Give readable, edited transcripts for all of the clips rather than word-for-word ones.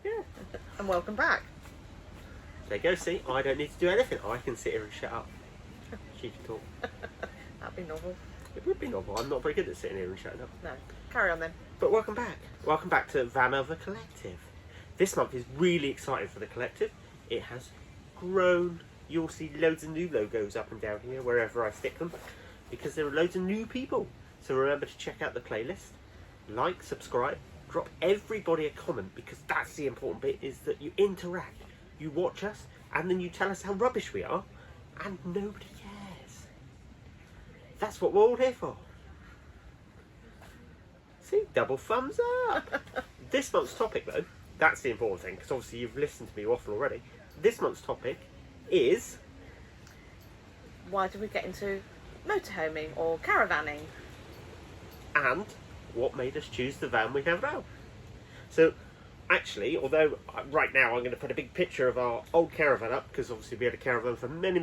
Yeah, and welcome back. There you go, see, I don't need to do anything. I can sit here and shut up. She can talk. That'd be novel. It would be novel. I'm not very good at sitting here and shutting up. No, carry on then. But welcome back. Welcome back to Vanother Collective. This month is really exciting for the collective. It has grown. You'll see loads of new logos up and down here, wherever I stick them, because there are loads of new people. So remember to check out the playlist, like, subscribe, drop everybody a comment, because that's the important bit, is that you interact. You watch us, and then you tell us how rubbish we are, and nobody cares. That's what we're all here for. See, double thumbs up. This month's topic, though, that's the important thing, because obviously you've listened to me waffle already. This month's topic is... Why did we get into motorhoming or caravanning? And what made us choose the van we have now. So, actually, although right now I'm going to put a big picture of our old caravan up, because obviously we had a caravan for many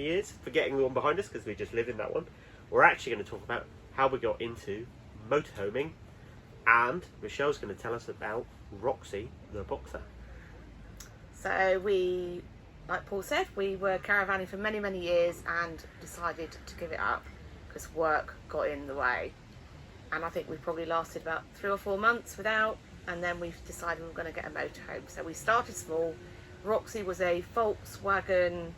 years, forgetting the one behind us because we just live in that one. We're actually going to talk about how we got into motorhoming, and Michelle's going to tell us about Roxy the Boxer. So we, like Paul said, we were caravanning for many years and decided to give it up because work got in the way. And I think we probably lasted about 3 or 4 months without, and then we decided we were going to get a motorhome. So we started small. Roxy was a Volkswagen.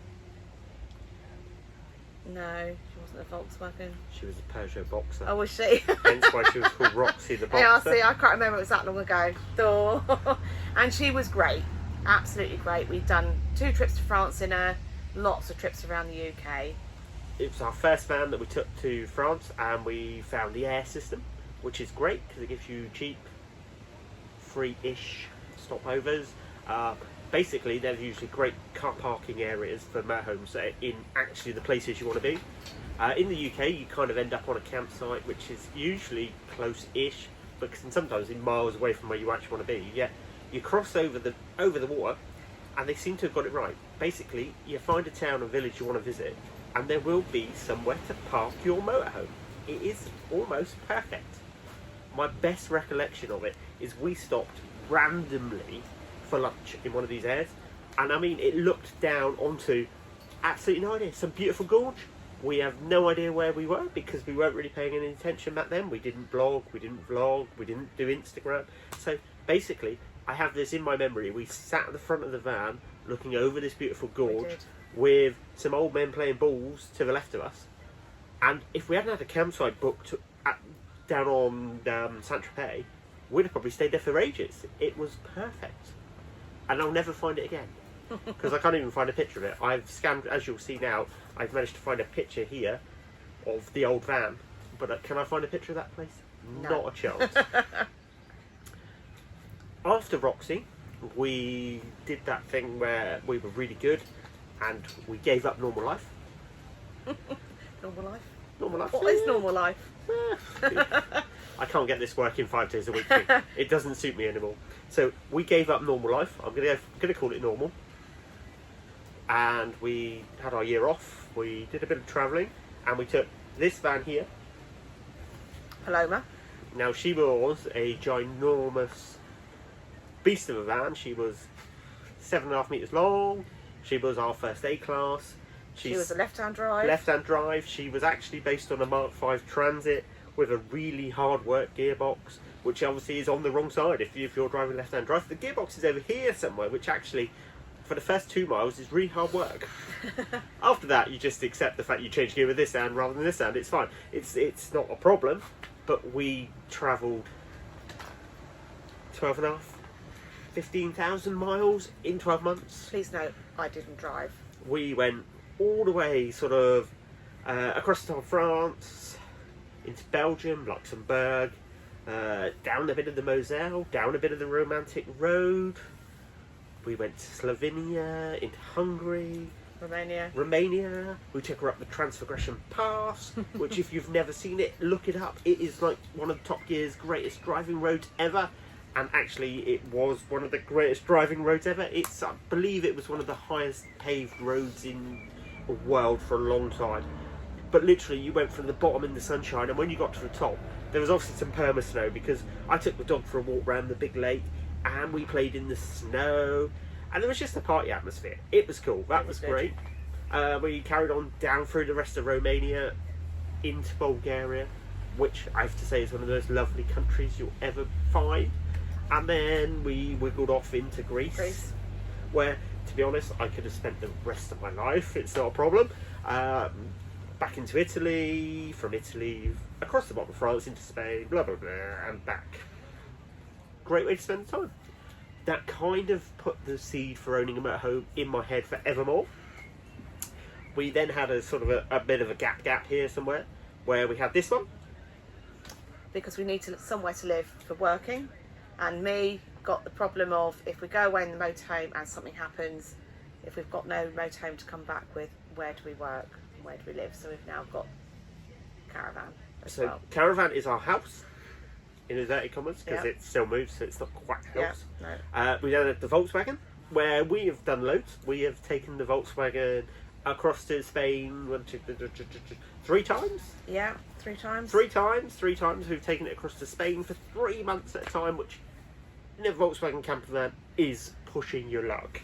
No, she wasn't a Volkswagen. She was a Peugeot Boxer. Oh, was she? Hence why she was called Roxy the Boxer. Yeah, see, I can't remember, it was that long ago. And she was great, absolutely great. We'd done 2 trips to France in her, lots of trips around the UK. It was our first van that we took to France, and we found the air system, which is great because it gives you cheap, free-ish stopovers. Basically, they're usually great car parking areas for motorhomes in actually the places you want to be. In the UK, you kind of end up on a campsite, which is usually close-ish, but sometimes in miles away from where you actually want to be. Yet you cross over the water, and they seem to have got it right. Basically, you find a town or village you want to visit, and there will be somewhere to park your motorhome. It is almost perfect. My best recollection of it is we stopped randomly for lunch in one of these airs, and I mean, it looked down onto absolutely no idea, some beautiful gorge. We have no idea where we were because we weren't really paying any attention back then. We didn't blog, we didn't vlog, we didn't do Instagram. So basically, I have this in my memory. We sat at the front of the van looking over this beautiful gorge with some old men playing balls to the left of us, and if we hadn't had a campsite booked down on Saint-Tropez, we'd have probably stayed there for ages. It was perfect, and I'll never find it again because I can't even find a picture of it. I've scanned, as you'll see now, I've managed to find a picture here of the old van, but can I find a picture of that place? No. Not a chance. After Roxy, we did that thing where we were really good and we gave up normal life. Normal life? Normal life? What is normal life? I can't get this working 5 days a week. It doesn't suit me anymore. So we gave up normal life. I'm gonna call it normal. And we had our year off. We did a bit of travelling, and we took this van here. Paloma. Now she was a ginormous beast of a van. She was 7.5 meters long. She was our first A class. She was a left-hand drive. Left-hand drive. She was actually based on a Mark V Transit with a really hard work gearbox, which obviously is on the wrong side if you're driving left-hand drive. The gearbox is over here somewhere, which actually, for the first 2 miles, is really hard work. After that, you just accept the fact you change gear with this hand rather than this hand. It's fine. It's not a problem. But we travelled 12.5, 15,000 miles in 12 months. Please note, I didn't drive. We went all the way sort of across the top of France, into Belgium, Luxembourg, down a bit of the Moselle, down a bit of the Romantic Road. We went to Slovenia, into Hungary, Romania. We took her up the Transfigration Pass, which if you've never seen it, look it up. It is like one of Top Gear's greatest driving roads ever. And actually it was one of the greatest driving roads ever. I believe it was one of the highest paved roads in the world for a long time. But literally you went from the bottom in the sunshine, and when you got to the top, there was obviously some perma snow because I took the dog for a walk around the big lake. and we played in the snow, and there was just a party atmosphere. It was cool. That was good. great. We carried on down through the rest of Romania into Bulgaria, which I have to say is one of the most lovely countries you'll ever find. And then we wiggled off into Greece, where, to be honest, I could have spent the rest of my life. It's not a problem. Back into Italy, from Italy across the bottom of France into Spain, blah blah blah, and back. Great way to spend the time. That kind of put the seed for owning a motorhome in my head forevermore. We then had a sort of a bit of a gap here somewhere, where we had this one. Because we need somewhere to live for working, and me got the problem of, if we go away in the motorhome and something happens, if we've got no motorhome to come back with, where do we work and where do we live? So we've now got caravan as well. Caravan is our house, in inverted commas, because Yep. it still moves, so it's not quite a house. No. We then had the Volkswagen, where we have done loads. We have taken the Volkswagen across to Spain 3 times. Yeah, 3 times. 3 times we've taken it across to Spain for 3 months at a time, which in a Volkswagen camper van is pushing your luck.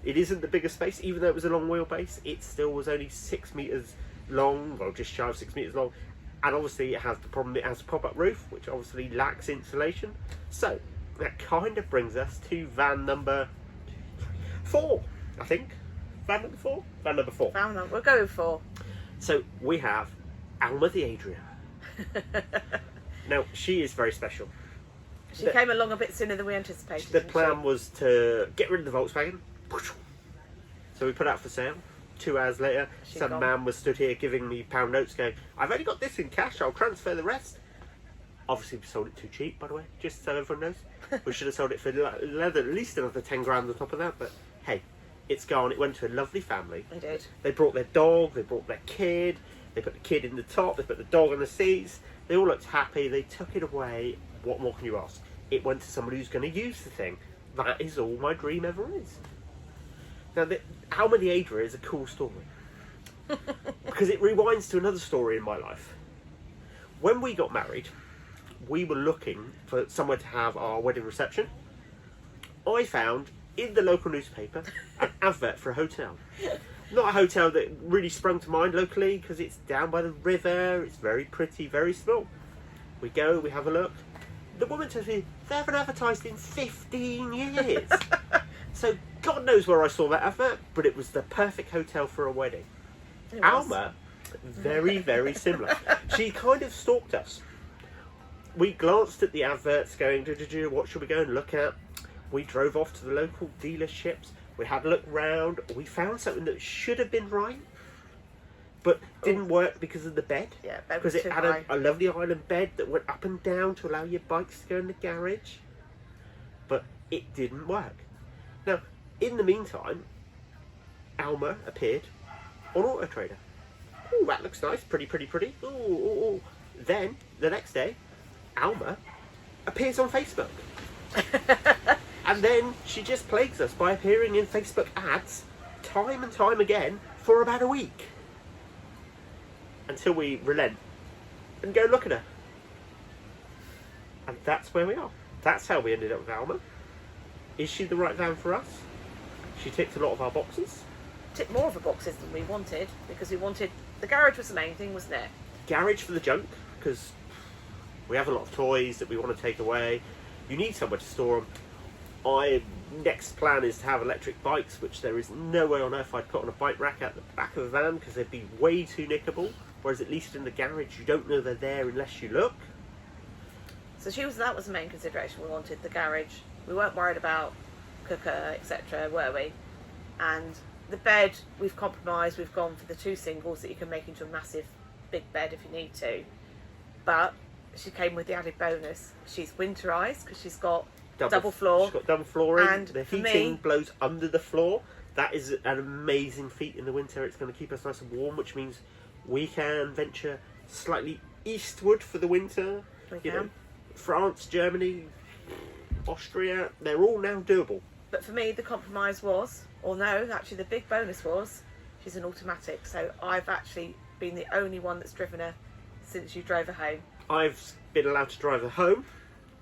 It isn't the biggest space, even though it was a long wheelbase. It still was only 6 metres long, well, just shy of 6 metres long, and obviously it has the problem, it has a pop-up roof, which obviously lacks insulation. So that kind of brings us to van number 4, I think. Van number 4? Van number 4. We'll go with 4. So we have Alma the Adria. Now, she is very special. She came along a bit sooner than we anticipated. The plan was to get rid of the Volkswagen. So we put it out for sale. 2 hours later, some man was stood here giving me pound notes going, I've only got this in cash, I'll transfer the rest. Obviously we sold it too cheap, by the way, just so everyone knows. We should have sold it for leather, at least another 10 grand on top of that, but hey, it's gone. It went to a lovely family. They did. They brought their dog, they brought their kid, they put the kid in the top, they put the dog on the seats, they all looked happy, they took it away. What more can you ask? It went to somebody who's going to use the thing. That is all my dream ever is. Now, Alma the Adria is a cool story. Because it rewinds to another story in my life. When we got married, we were looking for somewhere to have our wedding reception. I found in the local newspaper an advert for a hotel. Not a hotel that really sprung to mind locally, because it's down by the river, it's very pretty, very small. We go, we have a look. The woman tells me they haven't advertised in 15 years. So God knows where I saw that advert, but it was the perfect hotel for a wedding. Alma, very, very similar. She kind of stalked us. We glanced at the adverts going, what should we go and look at? We drove off to the local dealerships. We had a look round. We found something that should have been right, but didn't work because of the bed. Yeah, bed because was it too had high. a lovely island bed that went up and down to allow your bikes to go in the garage. But it didn't work. Now, in the meantime, Alma appeared on Auto Trader. Oh, that looks nice. Pretty, pretty, pretty. Ooh. Then, the next day, Alma appears on Facebook. And then she just plagues us by appearing in Facebook ads time and time again for about a week. Until we relent and go look at her. And that's where we are. That's how we ended up with Alma. Is she the right van for us? She ticked a lot of our boxes. Ticked more of the boxes than we wanted, because we wanted... The garage was the main thing, wasn't it? Garage for the junk, because we have a lot of toys that we want to take away. You need somewhere to store them. My next plan is to have electric bikes, which there is no way on earth I'd put on a bike rack at the back of a van, because they'd be way too nickable. Whereas at least in the garage, you don't know they're there unless you look. So that was the main consideration. We wanted the garage. We weren't worried about cooker, etc., were we? And the bed, we've compromised. We've gone for the 2 singles that you can make into a massive big bed if you need to. But she came with the added bonus. She's winterised because she's got double floor. She's got double flooring. And the for heating me, blows under the floor. That is an amazing feat in the winter. It's going to keep us nice and warm, which means we can venture slightly eastward for the winter. We can. France, Germany, Austria, they're all now doable. But for me, the compromise was, or no, actually the big bonus was, she's an automatic. So I've actually been the only one that's driven her since you drove her home. I've been allowed to drive her home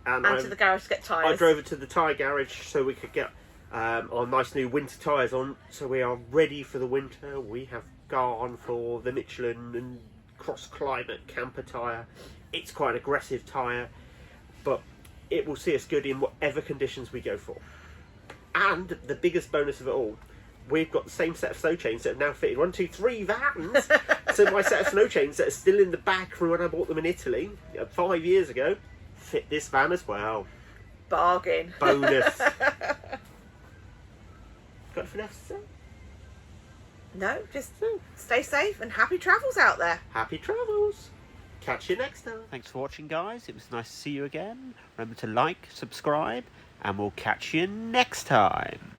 And to the garage to get tyres. I drove it to the tyre garage so we could get our nice new winter tyres on, so we are ready for the winter. We have gone for the Michelin and Cross Climate camper tyre. It's quite an aggressive tyre, but it will see us good in whatever conditions we go for. And the biggest bonus of it all, we've got the same set of snow chains that have now fitted 1, 2, 3 vans. So my set of snow chains that are still in the bag from when I bought them in Italy 5 years ago fit this van as well. Bargain. Bonus. Got anything else to say? No, just stay safe and happy travels out there. Happy travels. Catch you next time. Thanks for watching, guys. It was nice to see you again. Remember to like, subscribe, and we'll catch you next time.